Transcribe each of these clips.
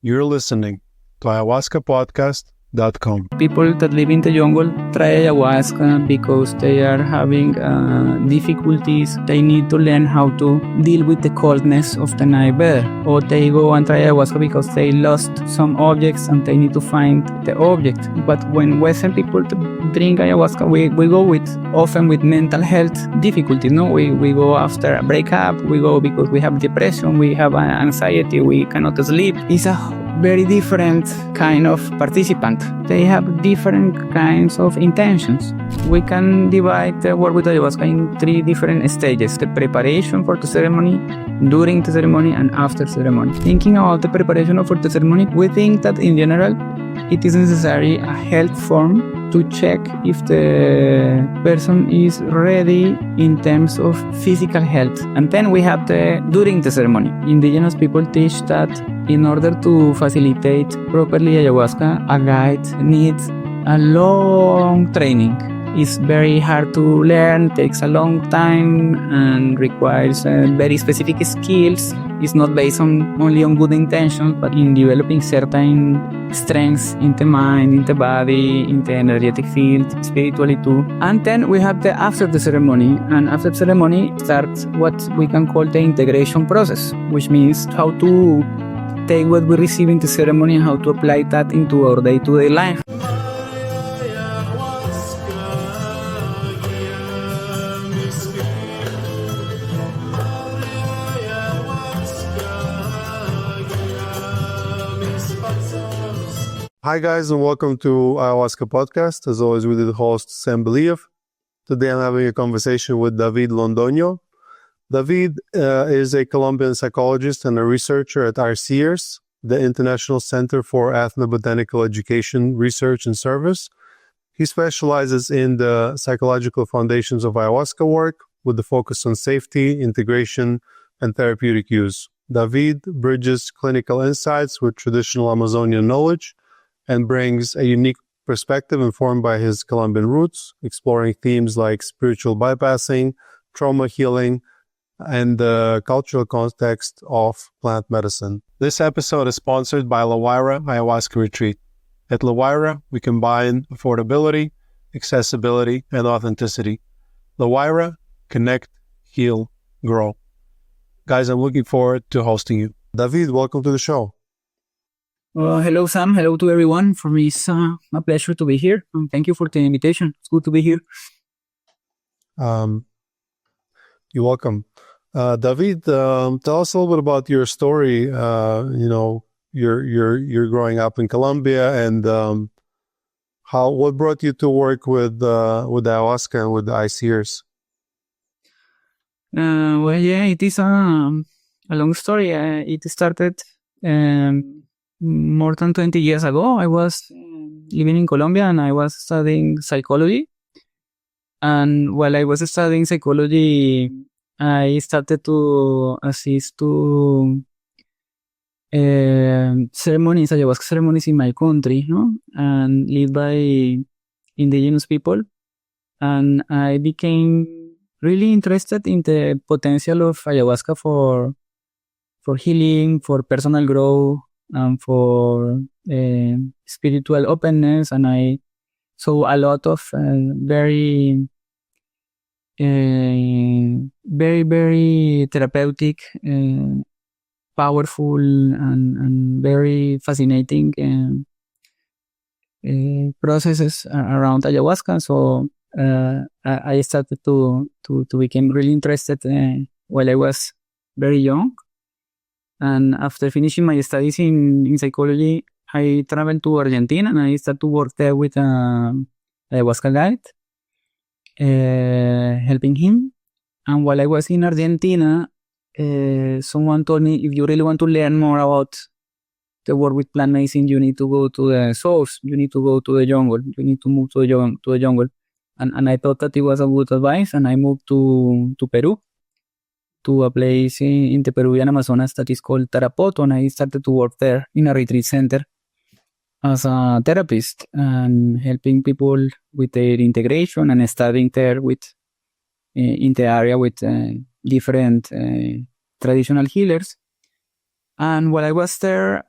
You're listening to ayahuascapodcast.com. People that live in the jungle try ayahuasca because they are having difficulties. They need to learn how to deal with the coldness of the night better. Or they go and try ayahuasca because they lost some objects and they need to find the object. But when Western people drink ayahuasca, we go often with mental health difficulties. No, we go after a breakup. We go because we have depression. We have anxiety. We cannot sleep. It's a very different kind of participant. They have different kinds of intentions. We can divide the work with ayahuasca in 3 different stages: the preparation for the ceremony, during the ceremony, and after ceremony. Thinking about the preparation for the ceremony, we think that in general it is necessary a health form to check if the person is ready in terms of physical health. And then we have during the ceremony. Indigenous people teach that in order to facilitate properly ayahuasca, a guide needs a long training. It's very hard to learn, takes a long time, and requires very specific skills. It's not based only on good intentions, but in developing certain strengths in the mind, in the body, in the energetic field, spiritually too. And then we have the after the ceremony, and after the ceremony starts what we can call the integration process, which means how to take what we receive in the ceremony and how to apply that into our day-to-day life. Hi guys, and welcome to Ayahuasca Podcast. As always, with the host Sam Believ. Today I'm having a conversation with David Londoño. David is a Colombian psychologist and a researcher at ICEERS, the International Center for Ethnobotanical Education, Research and Service. He specializes in the psychological foundations of ayahuasca work with the focus on safety, integration, and therapeutic use. David bridges clinical insights with traditional Amazonian knowledge and brings a unique perspective informed by his Colombian roots, exploring themes like spiritual bypassing, trauma healing, and the cultural context of plant medicine. This episode is sponsored by La Huayra Ayahuasca Retreat. At La Huayra, we combine affordability, accessibility, and authenticity. La Huayra, connect, heal, grow. Guys, I'm looking forward to hosting you. David, welcome to the show. Hello, Sam. Hello to everyone. For me, it's a pleasure to be here. Thank you for the invitation. It's good to be here. You're welcome. David, tell us a little bit about your story. You're growing up in Colombia, and what brought you to work with ayahuasca and with the ICEERS? It is a long story. It started more than 20 years ago. I was living in Colombia and I was studying psychology. And while I was studying psychology, I started to assist to ceremonies, ayahuasca ceremonies in my country, and led by indigenous people. And I became really interested in the potential of ayahuasca for healing, for personal growth, and for spiritual openness. And I saw a lot of very, very therapeutic, powerful, and very fascinating processes around ayahuasca. So I started to become really interested while I was very young. And after finishing my studies in psychology, I traveled to Argentina and I started to work there with an ayahuasca guide, helping him. And while I was in Argentina, someone told me, if you really want to learn more about the work with plant medicine, you need to go to the source. You need to go to the jungle. You need to move to the jungle. And I thought that it was a good advice, and I moved to Peru, to a place in the Peruvian Amazonas that is called Tarapoto, and I started to work there in a retreat center as a therapist and helping people with their integration and studying there in the area with different traditional healers. And while I was there,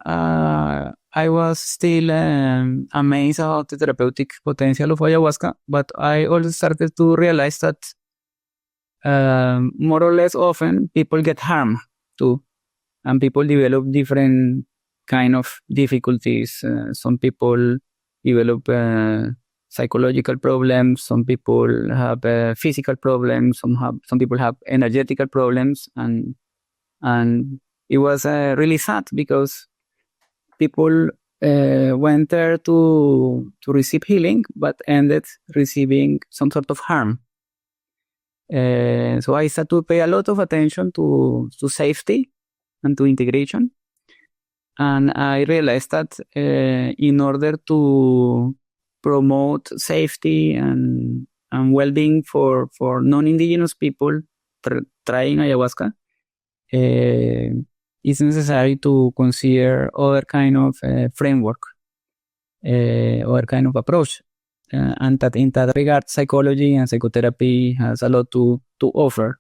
I was still amazed about the therapeutic potential of ayahuasca, but I also started to realize that more or less often people get harmed too, and people develop different kind of difficulties. Some people develop psychological problems. Some people have physical problems. Some people have energetical problems, and it was really sad because people went there to receive healing, but ended receiving some sort of harm. So I started to pay a lot of attention to safety and to integration. And I realized that in order to promote safety and well-being for non-indigenous people trying ayahuasca, it's necessary to consider other kind of framework, other kind of approach. And that in that regard, psychology and psychotherapy has a lot to offer.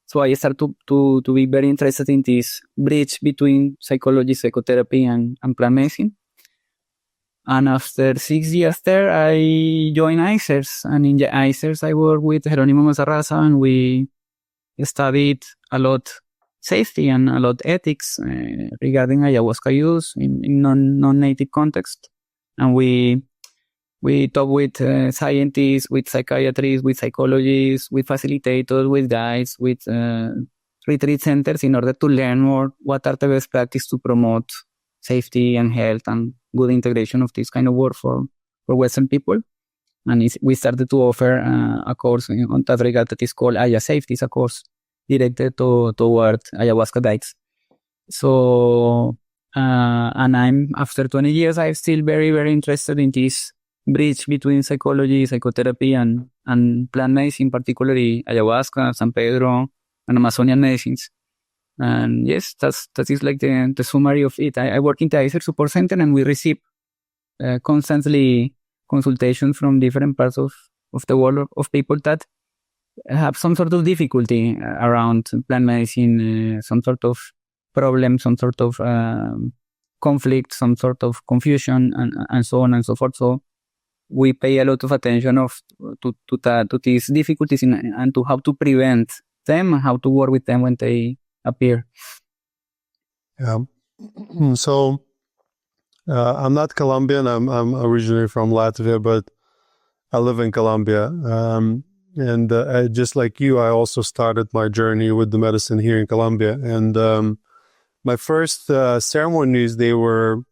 So I started to be very interested in this bridge between psychology, psychotherapy, and plant medicine. And after 6 years there, I joined ICERS. And in the ICERS, I worked with Jerónimo Mazarraza, and we studied a lot safety and a lot ethics regarding ayahuasca use in non-native context. And we talk with scientists, with psychiatrists, with psychologists, with facilitators, with guides, with retreat centers in order to learn more what are the best practices to promote safety and health and good integration of this kind of work for Western people. And we started to offer a course on that regard that is called AyaSafety. It's a course directed toward ayahuasca guides. So, and after 20 years, I'm still very, very interested in this bridge between psychology, psychotherapy, and plant medicine, particularly ayahuasca, San Pedro, and Amazonian medicines. And yes, that is like the summary of it. I work in the ICER Support Center, and we receive constantly consultations from different parts of the world of people that have some sort of difficulty around plant medicine, some sort of problem, some sort of conflict, some sort of confusion, and so on and so forth. So we pay a lot of attention to these difficulties and to how to prevent them, how to work with them when they appear. Yeah. So I'm not Colombian. I'm originally from Latvia, but I live in Colombia. And just like you, I also started my journey with the medicine here in Colombia. And my first ceremonies, they were,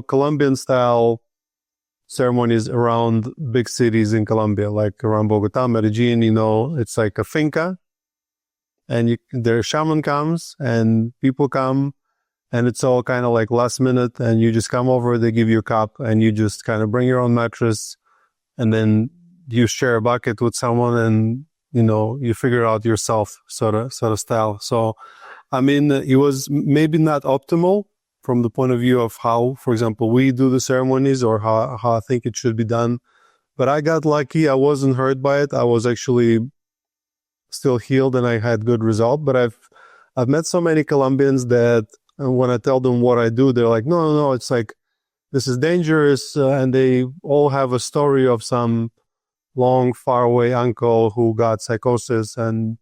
Colombian style ceremonies around big cities in Colombia, like around Bogota, Medellin. It's like a finca, and their shaman comes and people come, and it's all kind of like last minute, and you just come over, they give you a cup, and you just kind of bring your own mattress, and then you share a bucket with someone, and you figure it out yourself, sort of style. So I mean, it was maybe not optimal from the point of view of how, for example, we do the ceremonies, or how I think it should be done. But I got lucky. I wasn't hurt by it. I was actually still healed, and I had good result. But I've met so many Colombians that when I tell them what I do, they're like, no, it's like, this is dangerous. And they all have a story of some long, far away uncle who got psychosis. And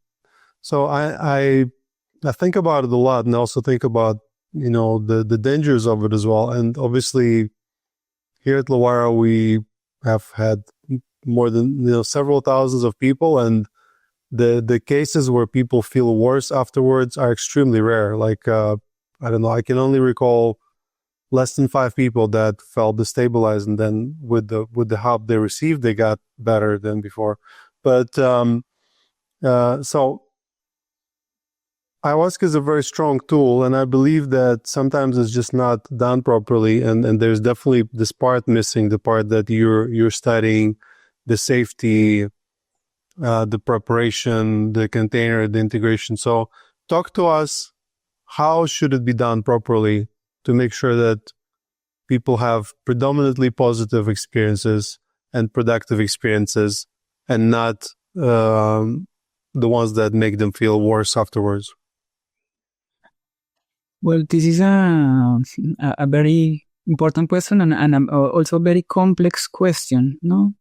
so I think about it a lot, and also think about, the dangers of it as well. And obviously here at Loara, we have had more than, several thousands of people, and the cases where people feel worse afterwards are extremely rare. Like, I don't know, I can only recall less than 5 people that felt destabilized, and then with the help they received, they got better than before. But so ayahuasca is a very strong tool, and I believe that sometimes it's just not done properly, and there's definitely this part missing, the part that you're studying, the safety, the preparation, the container, the integration. So talk to us, how should it be done properly to make sure that people have predominantly positive experiences and productive experiences, and not the ones that make them feel worse afterwards? Well, this is a very important question and also very complex question, no?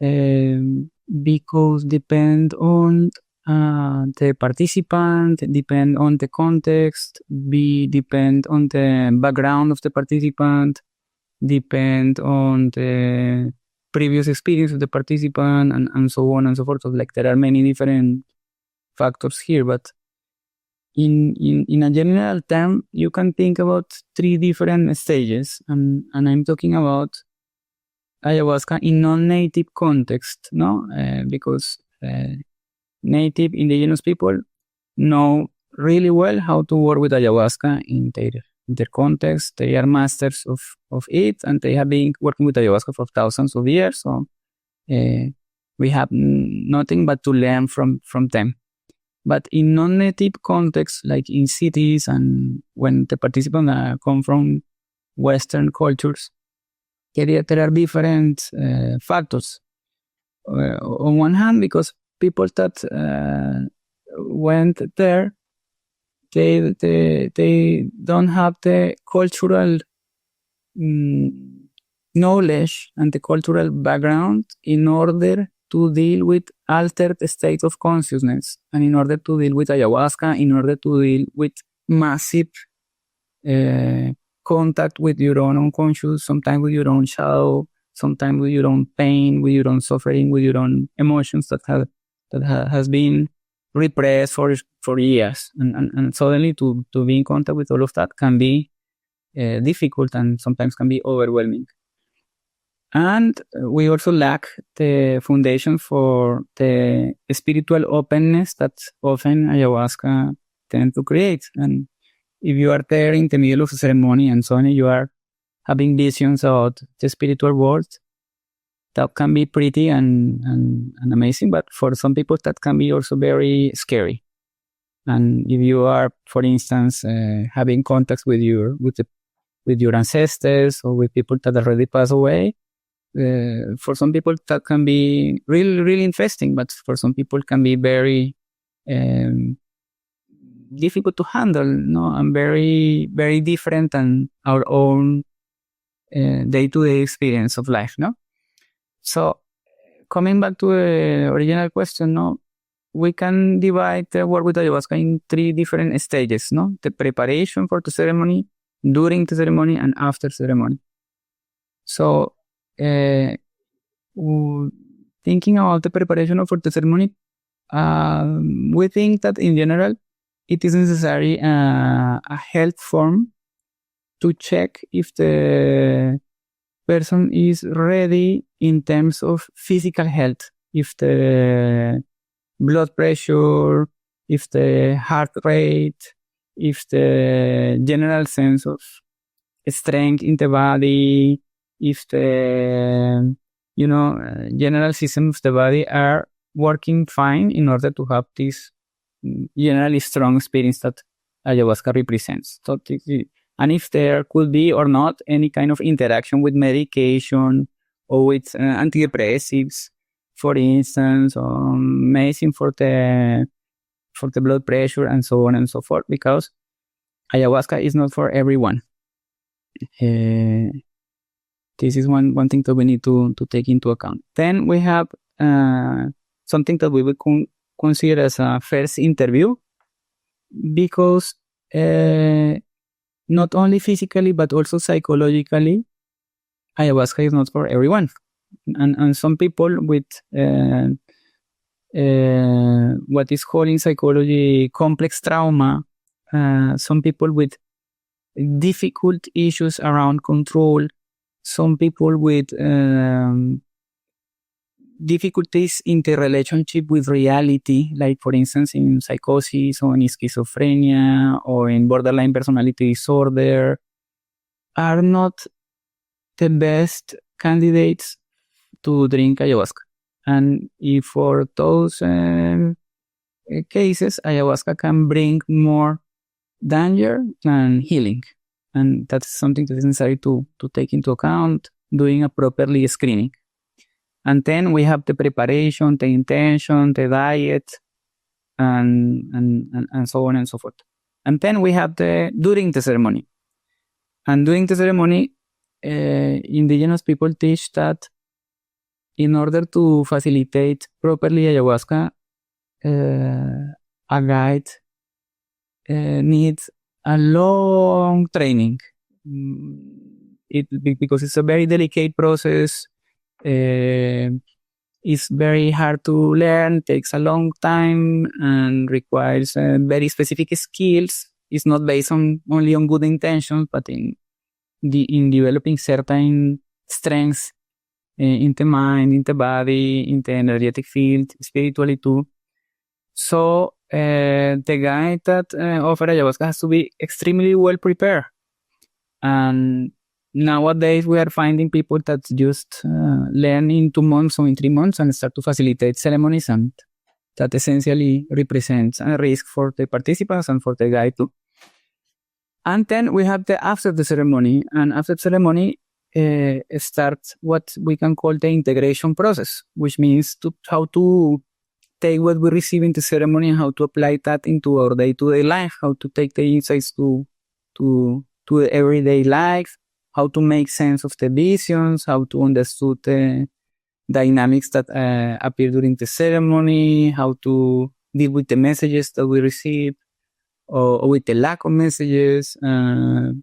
Because depend on the participant, depend on the context, depend on the background of the participant, depend on the previous experience of the participant, and so on and so forth. So like there are many different factors here, but in a general term, you can think about 3 different stages, and I'm talking about ayahuasca in non-native context, no? Because native indigenous people know really well how to work with ayahuasca in their context. They are masters of it, and they have been working with ayahuasca for thousands of years. So we have nothing but to learn from them. But in non-native contexts, like in cities and when the participants come from Western cultures, there are different factors. On one hand, because people that went there, they don't have the cultural knowledge and the cultural background in order to deal with altered states of consciousness, and in order to deal with ayahuasca, in order to deal with massive contact with your own unconscious, sometimes with your own shadow, sometimes with your own pain, with your own suffering, with your own emotions that has been repressed for years, and suddenly to be in contact with all of that can be difficult and sometimes can be overwhelming. And we also lack the foundation for the spiritual openness that often ayahuasca tends to create. And if you are there in the middle of a ceremony and suddenly you are having visions about the spiritual world, that can be pretty and amazing, but for some people that can be also very scary. And if you are, for instance, having contacts with your ancestors or with people that already passed away, for some people that can be really, really interesting, but for some people can be very difficult to handle, no, and very, very different than our own day-to-day experience of life, no. So, coming back to the original question, no, we can divide the work with ayahuasca in 3 different stages, no, the preparation for the ceremony, during the ceremony, and after ceremony. So, thinking about the preparation for the ceremony, we think that in general it is necessary a health form to check if the person is ready in terms of physical health, if the blood pressure, if the heart rate, if the general sense of strength in the body, if the general systems of the body are working fine in order to have this generally strong experience that ayahuasca represents. So, and if there could be or not any kind of interaction with medication or with antidepressives, for instance, or medicine for the blood pressure and so on and so forth, because ayahuasca is not for everyone. This is one thing that we need to take into account. Then we have something that we would consider as a first interview, because not only physically but also psychologically, ayahuasca is not for everyone. And some people with what is called in psychology complex trauma, some people with difficult issues around control, some people with difficulties in the relationship with reality, like for instance in psychosis or in schizophrenia or in borderline personality disorder, are not the best candidates to drink ayahuasca. And if for those cases, ayahuasca can bring more danger than healing. And that's something that is necessary to take into account, doing a properly screening. And then we have the preparation, the intention, the diet, and so on and so forth. And then we have during the ceremony. And during the ceremony, indigenous people teach that in order to facilitate properly ayahuasca, a guide needs a long training. Because it's a very delicate process. It's very hard to learn, takes a long time, and requires very specific skills. It's not based only on good intentions, but in developing certain strengths in the mind, in the body, in the energetic field, spiritually too. So the guy that offers ayahuasca has to be extremely well prepared. And nowadays we are finding people that just learn in 2 months or in 3 months and start to facilitate ceremonies, and that essentially represents a risk for the participants and for the guide too. And then we have the after the ceremony, and after the ceremony starts what we can call the integration process, which means how to take what we receive in the ceremony and how to apply that into our day-to-day life, how to take the insights to the everyday life, how to make sense of the visions, how to understand the dynamics that appear during the ceremony, how to deal with the messages that we receive, or with the lack of messages. And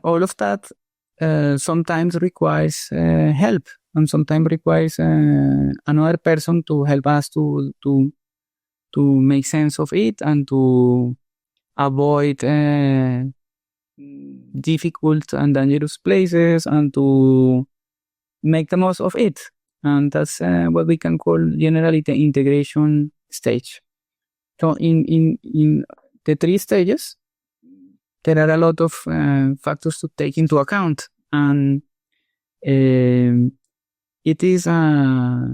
all of that sometimes requires help, and sometimes requires another person to help us to make sense of it and to avoid difficult and dangerous places and to make the most of it. And that's what we can call generally the integration stage. So in the 3 stages, there are a lot of factors to take into account, and it is a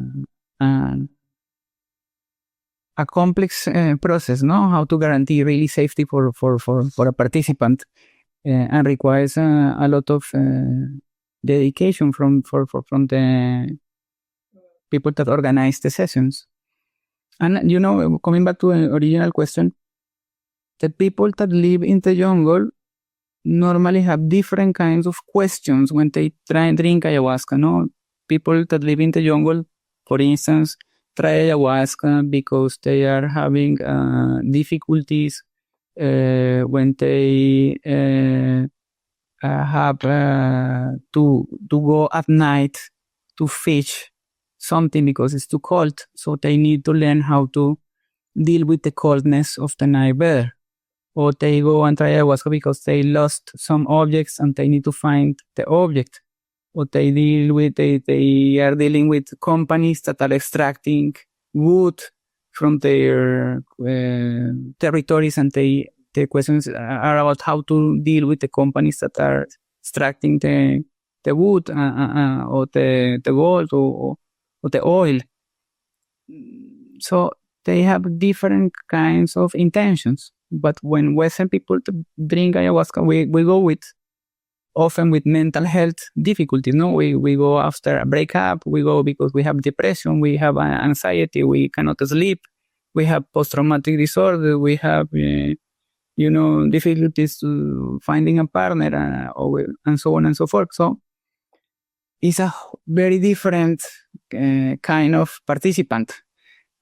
complex process, no? How to guarantee really safety for a participant, and requires a lot of dedication from the people that organize the sessions. And coming back to the original question, the people that live in the jungle normally have different kinds of questions when they try and drink ayahuasca, no? People that live in the jungle, for instance, try ayahuasca because they are having difficulties when they have to go at night to fish something because it's too cold. So they need to learn how to deal with the coldness of the night better. Or they go and try ayahuasca because they lost some objects and they need to find the object. Or they are dealing with companies that are extracting wood from their territories, and the questions are about how to deal with the companies that are extracting the wood or the gold or the oil. So they have different kinds of intentions. But when Western people drink ayahuasca, we go often with mental health difficulties. No, we go after a breakup. We go because we have depression. We have anxiety. We cannot sleep. We have post-traumatic disorder. We have, difficulties to finding a partner, and so on and so forth. So it's a very different kind of participant,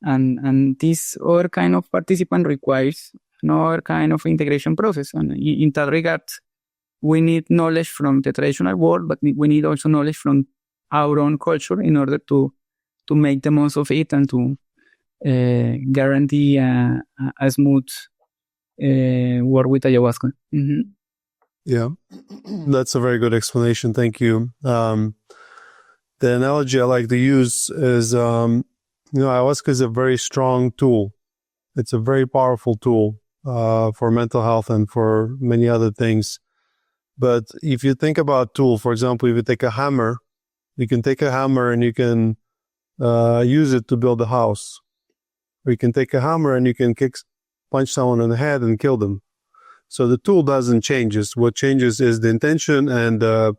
and this other kind of participant requires another kind of integration process. And in that regard, we need knowledge from the traditional world, but we need also knowledge from our own culture in order to make the most of it and to guarantee a smooth work with ayahuasca. Mm-hmm. Yeah, that's a very good explanation. Thank you. The analogy I like to use is, ayahuasca is a very strong tool. It's a very powerful tool for mental health and for many other things. But if you think about tool, for example, if you take a hammer, you can take a hammer and you can use it to build a house. Or you can take a hammer and you can punch someone in the head and kill them. So the tool doesn't change. What changes is the intention and the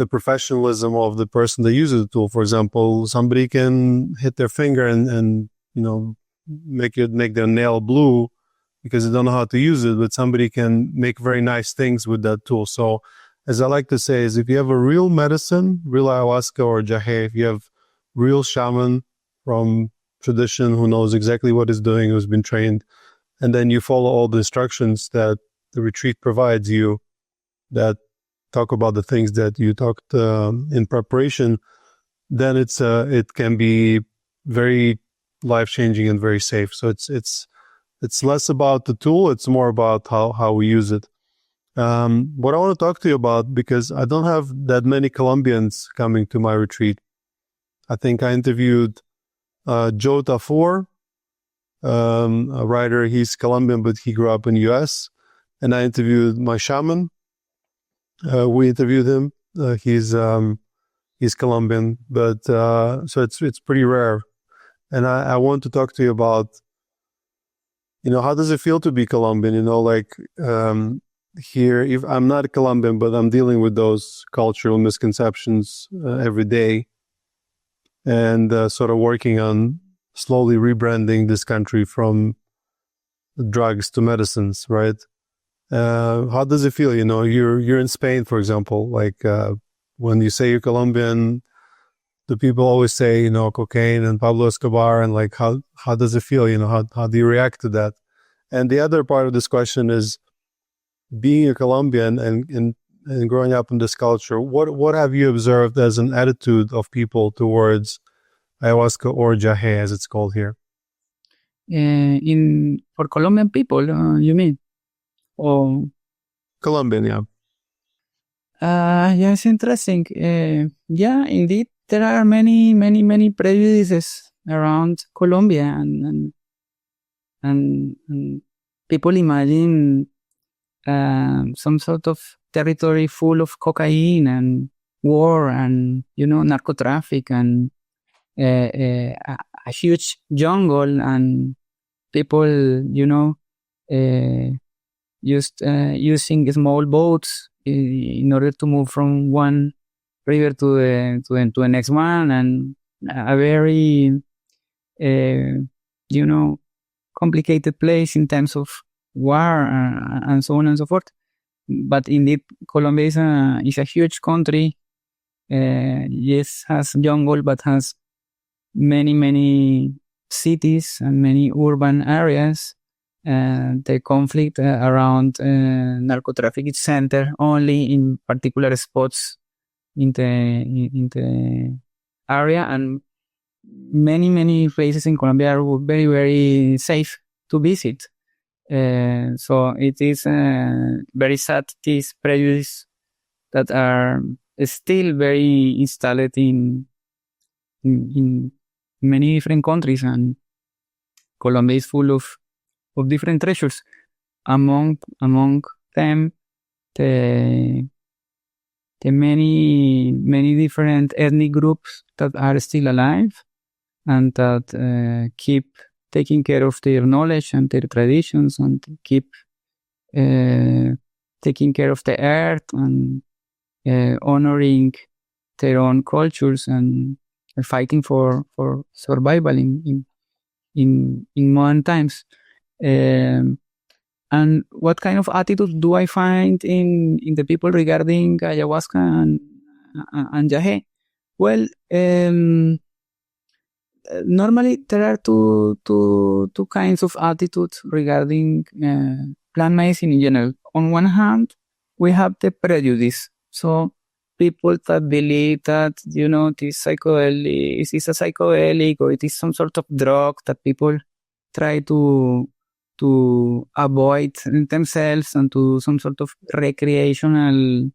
professionalism of the person that uses the tool. For example, somebody can hit their finger and make their nail blue because they don't know how to use it, but somebody can make very nice things with that tool. So as I like to say, is if you have a real medicine, real ayahuasca or jahe, if you have real shaman from tradition who knows exactly what he's doing, who's been trained, and then you follow all the instructions that the retreat provides you that talk about the things that you talked in preparation, then it can be very life-changing and very safe. So it's less about the tool, it's more about how we use it. What I want to talk to you about, because I don't have that many Colombians coming to my retreat. I think I interviewed Joe Tafur, a writer. He's Colombian, but he grew up in the US. And I interviewed my shaman. We interviewed him. He's Colombian, but so it's pretty rare. And I want to talk to you about, how does it feel to be Colombian? Here, if I'm not a Colombian, but I'm dealing with those cultural misconceptions every day, and sort of working on slowly rebranding this country from drugs to medicines, right? How does it feel? You're in Spain, for example. When you say you're Colombian, the people always say, cocaine and Pablo Escobar, and how does it feel? How do you react to that? And the other part of this question is, being a Colombian and growing up in this culture, what have you observed as an attitude of people towards ayahuasca or jahe, as it's called here? For Colombian people, you mean? Or Colombian, yeah. Yeah, it's interesting. Yeah, indeed, there are many prejudices around Colombia, and people imagine some sort of territory full of cocaine and war and narco traffic and a huge jungle and people just using small boats in order to move from one river to the next one, and a very complicated place in terms of war and so on and so forth. But indeed, Colombia is a huge country. Yes, has jungle, but has many cities and many urban areas. The conflict around narco traffic is centered only in particular spots in the area, and many places in Colombia are very, very safe to visit. So it is very sad, these prejudices that are still very installed in many different countries, and Colombia is full of different treasures. Among them, the many different ethnic groups that are still alive and that keep taking care of their knowledge and their traditions, and keep taking care of the earth and honoring their own cultures and fighting for survival in modern times. And what kind of attitude do I find in the people regarding ayahuasca and jahe? Well, normally there are two kinds of attitudes regarding plant medicine in general. On one hand, we have the prejudice. So people that believe that, this psychedelic is a psychedelic, or it is some sort of drug that people try to avoid themselves and to some sort of recreational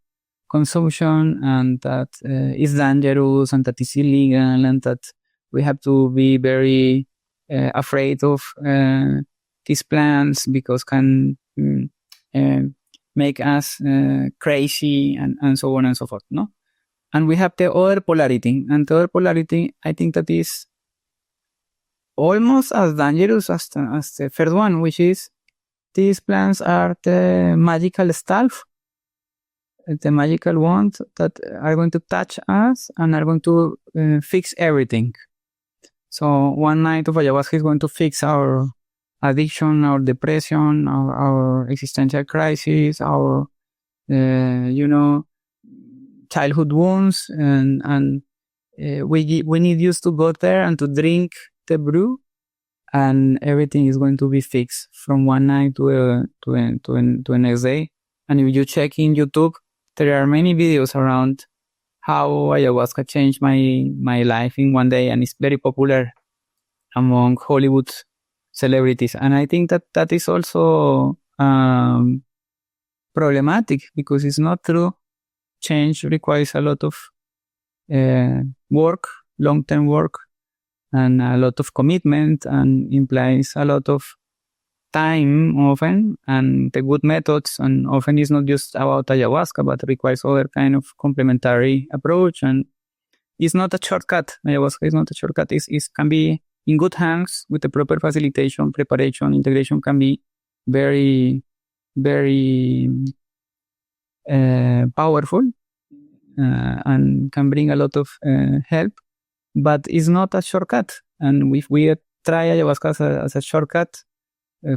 consumption, and that is dangerous and that is illegal, and that we have to be very afraid of these plants because can make us crazy and so on and so forth, no? And we have the other polarity, and the other polarity, I think that is almost as dangerous as the first one, which is these plants are the magical stuff, the magical ones that are going to touch us and are going to fix everything. So one night of ayahuasca is going to fix our addiction, our depression, our existential crisis, our childhood wounds, and we need just to go there and to drink the brew, and everything is going to be fixed from one night to the next day. And if you check in YouTube, there are many videos around how ayahuasca changed my life in one day, and it's very popular among Hollywood celebrities. And I think that is also problematic, because it's not true. Change requires a lot of work, long-term work, and a lot of commitment, and implies a lot of time often, and the good methods, and often is not just about ayahuasca, but requires other kind of complementary approach, and it's not a shortcut. Ayahuasca is not a shortcut. It can be in good hands with the proper facilitation, preparation, integration can be very, very powerful, and can bring a lot of help, but it's not a shortcut. And if we try ayahuasca as a shortcut,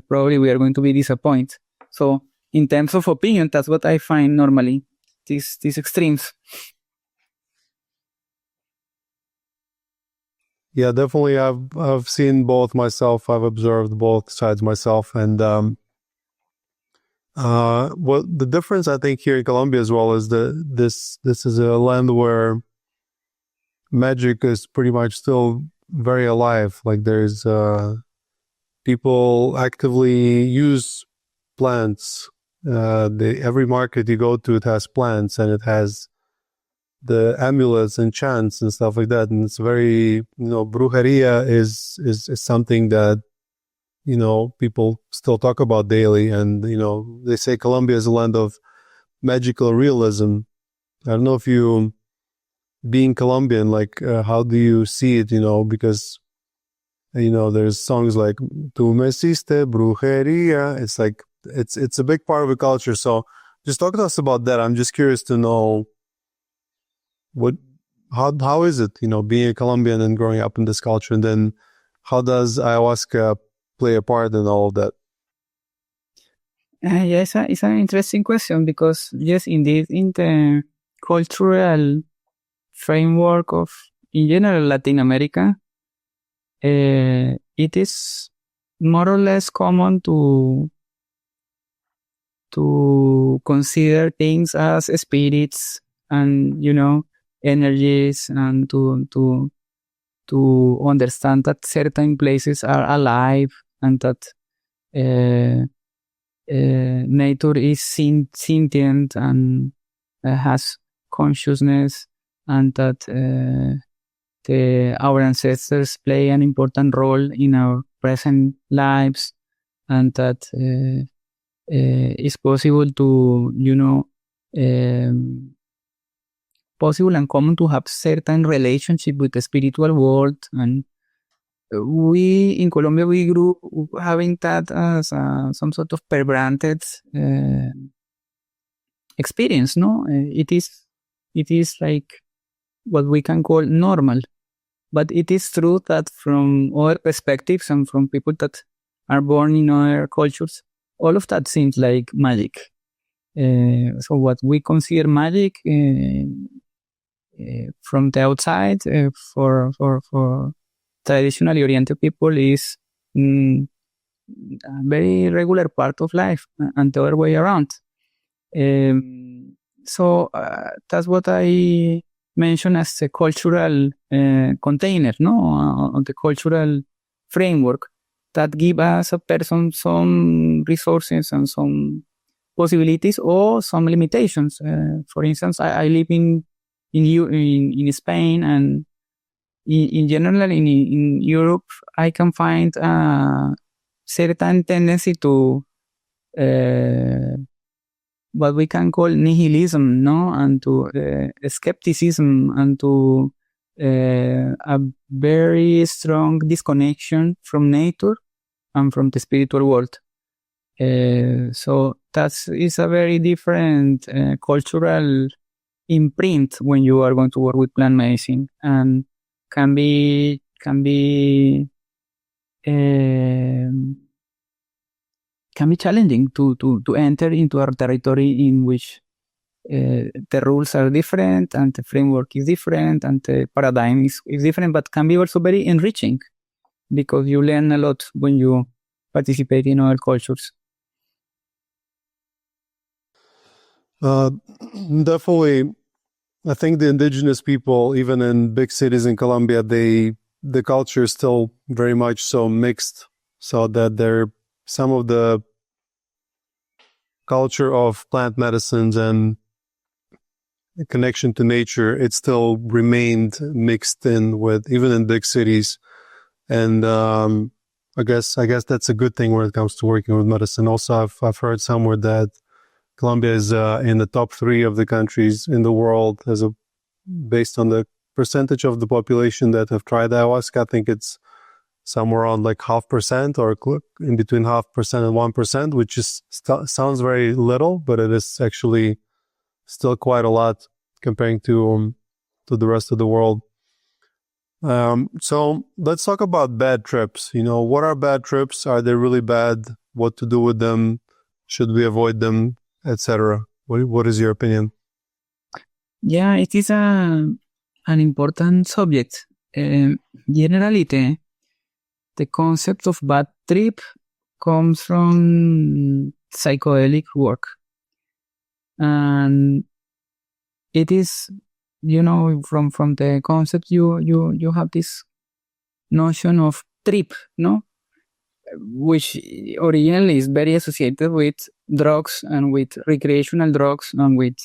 probably we are going to be disappointed. So in terms of opinion, that's what I find normally, these extremes. Yeah, definitely. I've seen both myself. I've observed both sides myself, and well, the difference I think here in Colombia as well is this is a land where magic is pretty much still very alive. Like there's people actively use plants. Every market you go to, it has plants, and it has the amulets and chants and stuff like that. And it's very, brujeria is something that, people still talk about daily. And, they say Colombia is a land of magical realism. I don't know if you, being Colombian, like, how do you see it, because, there's songs like, Tu me hiciste brujeria. It's like, it's a big part of the culture. So just talk to us about that. I'm just curious to know how is it, being a Colombian and growing up in this culture, and then how does ayahuasca play a part in all of that? Yeah, it's an interesting question, because yes, indeed, in the cultural framework of, in general, Latin America, it is more or less common to consider things as spirits and, energies, and to understand that certain places are alive, and that nature is sentient and has consciousness, and that our ancestors play an important role in our present lives, and that it's possible to, possible and common to have certain relationship with the spiritual world. And we in Colombia, we grew having that as some sort of per-granted experience, no? It is like what we can call normal. But it is true that from other perspectives, and from people that are born in other cultures, all of that seems like magic. So what we consider magic from the outside, for traditionally oriented people, is a very regular part of life, and the other way around. So that's what I mention as a cultural container, on the cultural framework, that give us a person some resources and some possibilities, or some limitations. For instance, I live in Spain, and in general in Europe, I can find certain tendency to what we can call nihilism, and to skepticism, and to a very strong disconnection from nature and from the spiritual world. So that is a very different cultural imprint when you are going to work with plant medicine, and can be challenging to enter into our territory, in which the rules are different and the framework is different and the paradigm is different, but can be also very enriching because you learn a lot when you participate in other cultures. Definitely, I think the indigenous people, even in big cities in Colombia, the culture is still very much so mixed, so that some of the culture of plant medicines and connection to nature, it still remained mixed in with, even in big cities. And I guess that's a good thing when it comes to working with medicine. Also, I've heard somewhere that Colombia is in the top 3 of the countries in the world based on the percentage of the population that have tried ayahuasca. I think it's somewhere around like 0.5% or in between 0.5% and 1%, which is sounds very little, but it is actually still quite a lot comparing to the rest of the world. So let's talk about bad trips. What are bad trips? Are they really bad? What to do with them? Should we avoid them, etc.? What is your opinion? Yeah, it is an important subject. Generally, the concept of bad trip comes from psychedelic work. And it is, from the concept, you have this notion of trip, no? Which originally is very associated with drugs and with recreational drugs and with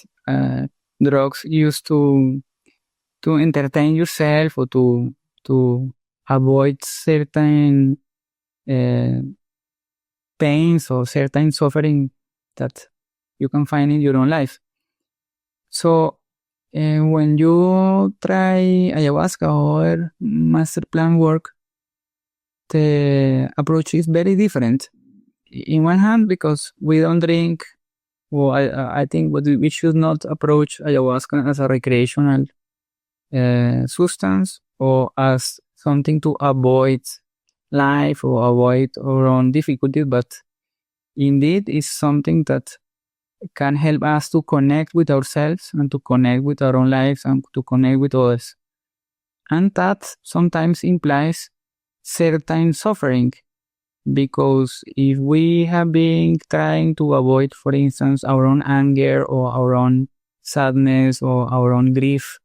drugs used to entertain yourself or to avoid certain pains or certain suffering that you can find in your own life. So when you try ayahuasca or master plan work, the approach is very different. In one hand, because we don't drink, I think we should not approach ayahuasca as a recreational substance or as something to avoid life or avoid our own difficulties, but indeed is something that can help us to connect with ourselves and to connect with our own lives and to connect with others. And that sometimes implies certain suffering, because if we have been trying to avoid, for instance, our own anger or our own sadness or our own grief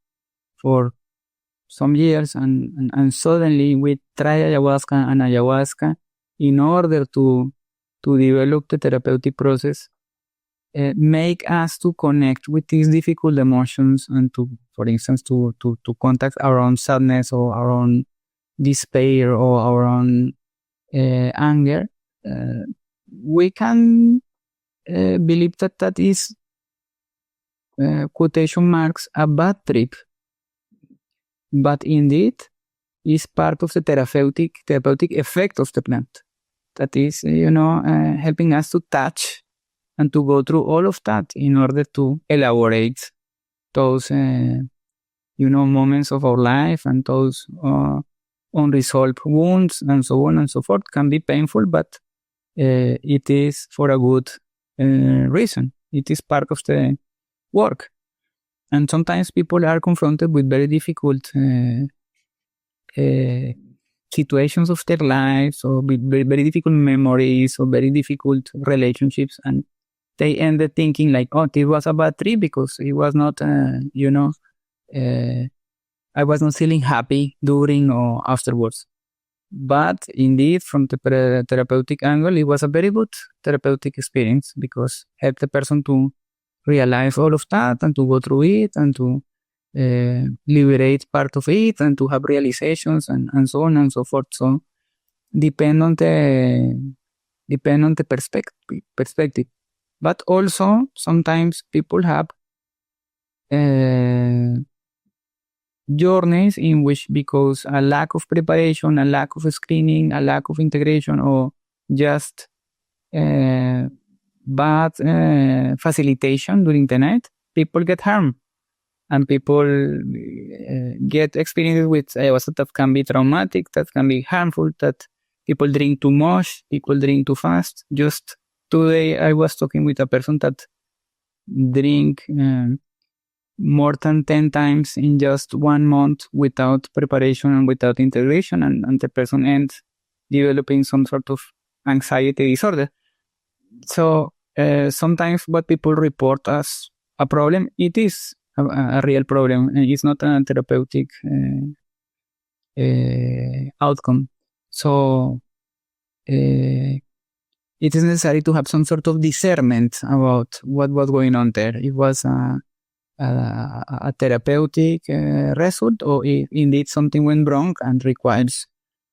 for some years and suddenly we try ayahuasca in order to develop the therapeutic process, make us to connect with these difficult emotions and to, for instance, to contact our own sadness or our own despair or our own anger, we can believe that is quotation marks a bad trip, but indeed is part of the therapeutic effect of the plant that is helping us to touch and to go through all of that in order to elaborate those moments of our life and those unresolved wounds and so on and so forth. Can be painful, but it is for a good reason. It is part of the work. And sometimes people are confronted with very difficult situations of their lives, or with very, very difficult memories, or very difficult relationships, and they ended thinking like, oh, this was a bad trip because it was not, I was not feeling happy during or afterwards. But indeed, from the therapeutic angle, it was a very good therapeutic experience because it helped the person to realize all of that and to go through it and to liberate part of it and to have realizations and so on and so forth. So depend on the perspective. But also sometimes people have journeys in which, because a lack of preparation, a lack of screening, a lack of integration, or just bad facilitation during the night, people get harmed. And people get experiences with ayahuasca that can be traumatic, that can be harmful, that people drink too much, people drink too fast. Just today I was talking with a person that drink more than 10 times in just 1 month without preparation and without integration, and the person ends developing some sort of anxiety disorder. So sometimes what people report as a problem, it is a real problem, and it's not a therapeutic outcome. So it is necessary to have some sort of discernment about what was going on there. It was a therapeutic result, or if indeed something went wrong and requires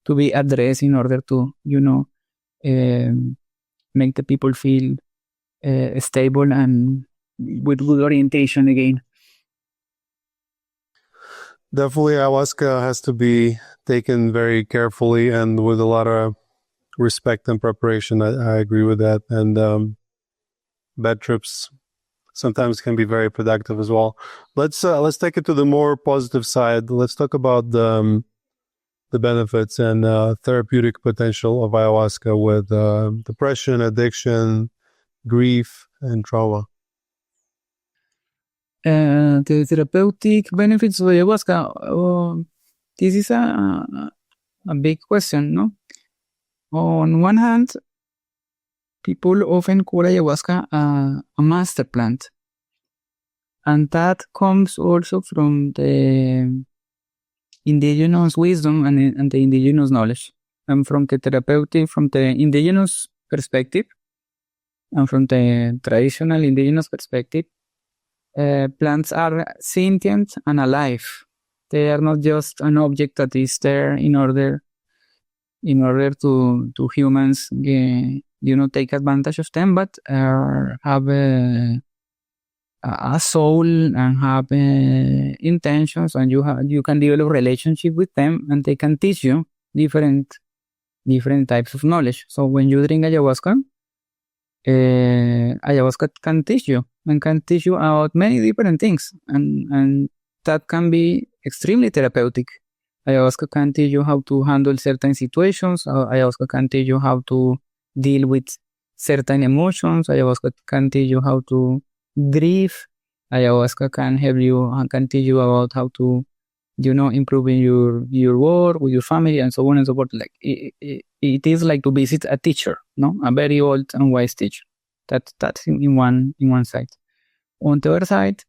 to be addressed in order to, make the people feel stable and with good orientation again. Definitely, ayahuasca has to be taken very carefully and with a lot of respect and preparation. I agree with that. And bad trips sometimes can be very productive as well. Let's take it to the more positive side. Let's talk about the benefits and therapeutic potential of ayahuasca with depression, addiction, grief, and trauma. The therapeutic benefits of ayahuasca, this is a big question, no? On one hand, people often call ayahuasca a master plant. And that comes also from the indigenous wisdom and the indigenous knowledge. And from the therapeutic, from the indigenous perspective, and from the traditional indigenous perspective, plants are sentient and alive. They are not just an object that is there in order to humans take advantage of them, but have a soul and have intentions, and you can develop relationship with them, and they can teach you different types of knowledge. So when you drink ayahuasca, ayahuasca can teach you about many different things, and that can be extremely therapeutic. Ayahuasca can teach you how to handle certain situations. Ayahuasca can teach you how to deal with certain emotions. Ayahuasca can teach you how to grieve. Ayahuasca can teach you about how to, improve in your work with your family and so on and so forth. Like it is like to visit a teacher, no, a very old and wise teacher. That's in one side. On the other side,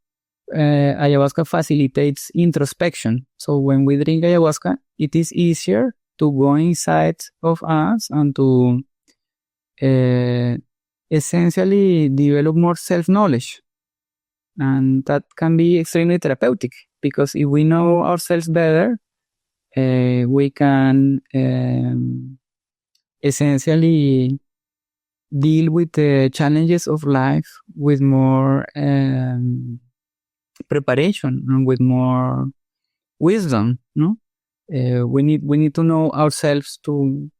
ayahuasca facilitates introspection. So when we drink ayahuasca, it is easier to go inside of us and to essentially develop more self-knowledge. And that can be extremely therapeutic, because if we know ourselves better, we can essentially deal with the challenges of life with more preparation and with more wisdom. No, we need to know ourselves to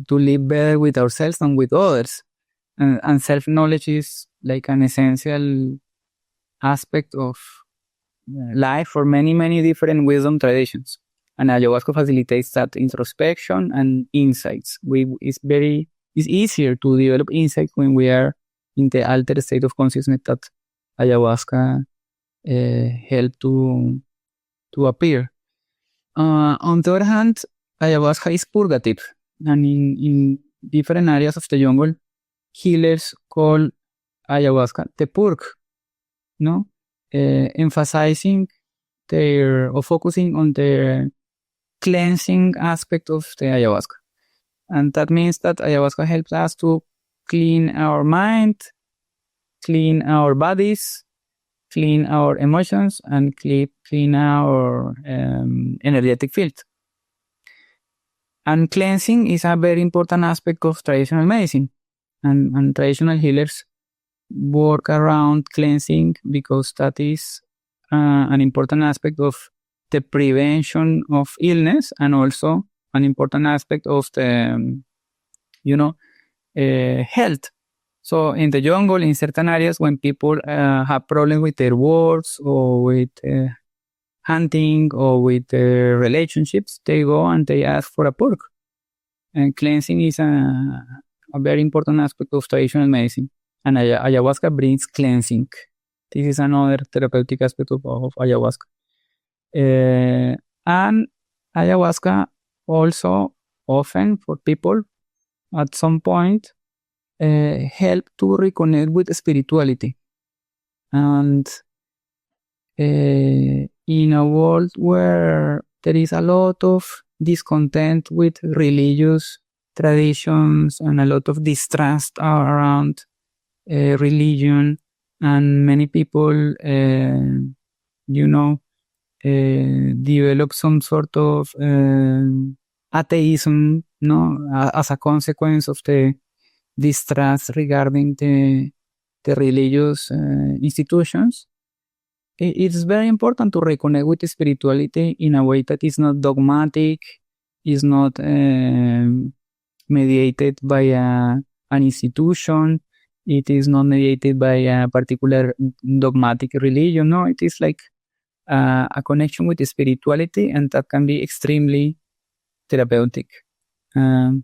live better with ourselves and with others. And self-knowledge is like an essential aspect of life for many, many different wisdom traditions. And ayahuasca facilitates that introspection and insights. It's easier to develop insights when we are in the altered state of consciousness that ayahuasca help to appear. On the other hand, ayahuasca is purgative. And in different areas of the jungle, healers call ayahuasca the purge, no? Emphasizing or focusing on the cleansing aspect of the ayahuasca. And that means that ayahuasca helps us to clean our mind, clean our bodies, clean our emotions, and clean our energetic field. And cleansing is a very important aspect of traditional medicine. And traditional healers work around cleansing because that is an important aspect of the prevention of illness, and also an important aspect of the, health. So in the jungle, in certain areas, when people have problems with their works or with hunting or with their relationships, they go and they ask for a purge. And cleansing is a very important aspect of traditional medicine. And ayahuasca brings cleansing. This is another therapeutic aspect of ayahuasca. And ayahuasca also often for people at some point help to reconnect with spirituality. And in a world where there is a lot of discontent with religious traditions and a lot of distrust around religion, and many people, develop some sort of atheism, as a consequence of the distrust regarding the religious institutions. It's very important to reconnect with spirituality in a way that is not dogmatic, is not mediated by an institution. It is not mediated by a particular dogmatic religion. No, it is like a connection with spirituality, and that can be extremely therapeutic. And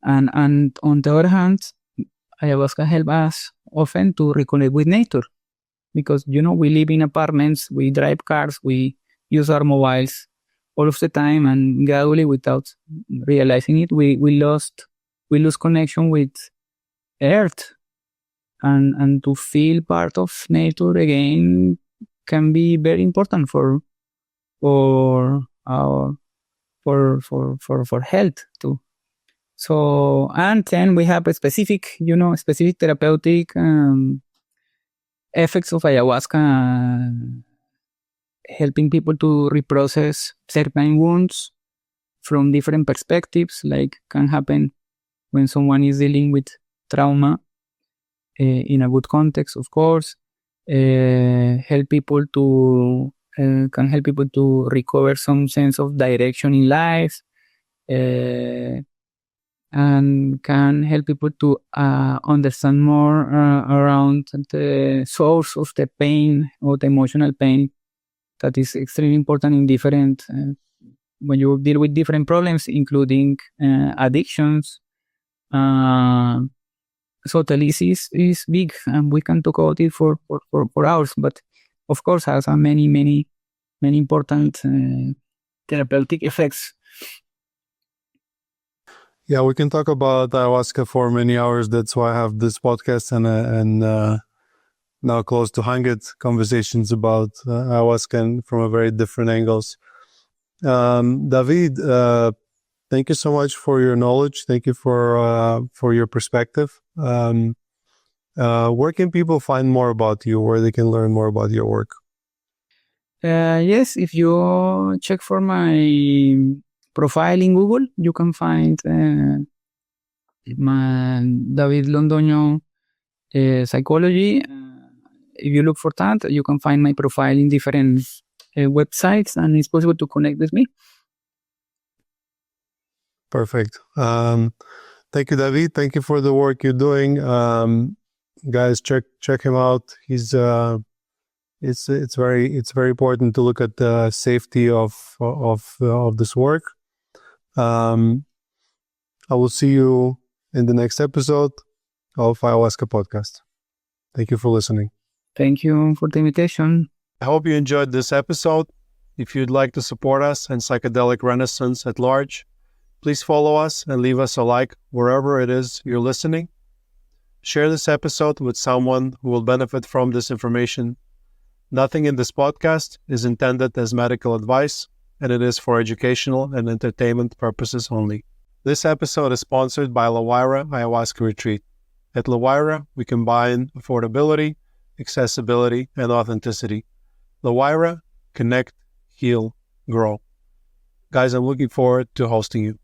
on the other hand, ayahuasca helps us often to reconnect with nature, because we live in apartments, we drive cars, we use our mobiles all of the time, and gradually, without realizing it, we lose connection with earth, and to feel part of nature again can be very important for health too. So, and then we have a specific therapeutic effects of ayahuasca, helping people to reprocess certain wounds from different perspectives, like can happen when someone is dealing with trauma in a good context, of course. Can help people to recover some sense of direction in life, and can help people to understand more around the source of the pain or the emotional pain that is extremely important in different when you deal with different problems, including addictions. So the list is big, and we can talk about it for hours, but of course has many important therapeutic effects. Yeah, we can talk about ayahuasca for many hours. That's why I have this podcast and now close to 100 conversations about ayahuasca and from a very different angles. David, thank you so much for your knowledge. Thank you for your perspective. Where can people find more about you, where they can learn more about your work? Yes, if you check for my profile in Google, you can find my David Londoño psychology. If you look for that, you can find my profile in different websites, and it's possible to connect with me. Perfect. Thank you, David. Thank you for the work you're doing. Guys, check him out. He's it's very important to look at the safety of this work. I will see you in the next episode of Ayahuasca Podcast. Thank you for listening. Thank you for the invitation. I hope you enjoyed this episode. If you'd like to support us and psychedelic renaissance at large, please follow us and leave us a like wherever it is you're listening. Share this episode with someone who will benefit from this information. Nothing in this podcast is intended as medical advice, and it is for educational and entertainment purposes only. This episode is sponsored by La Huayra Ayahuasca Retreat. At La Huayra, we combine affordability, accessibility, and authenticity. La Huayra, connect, heal, grow. Guys, I'm looking forward to hosting you.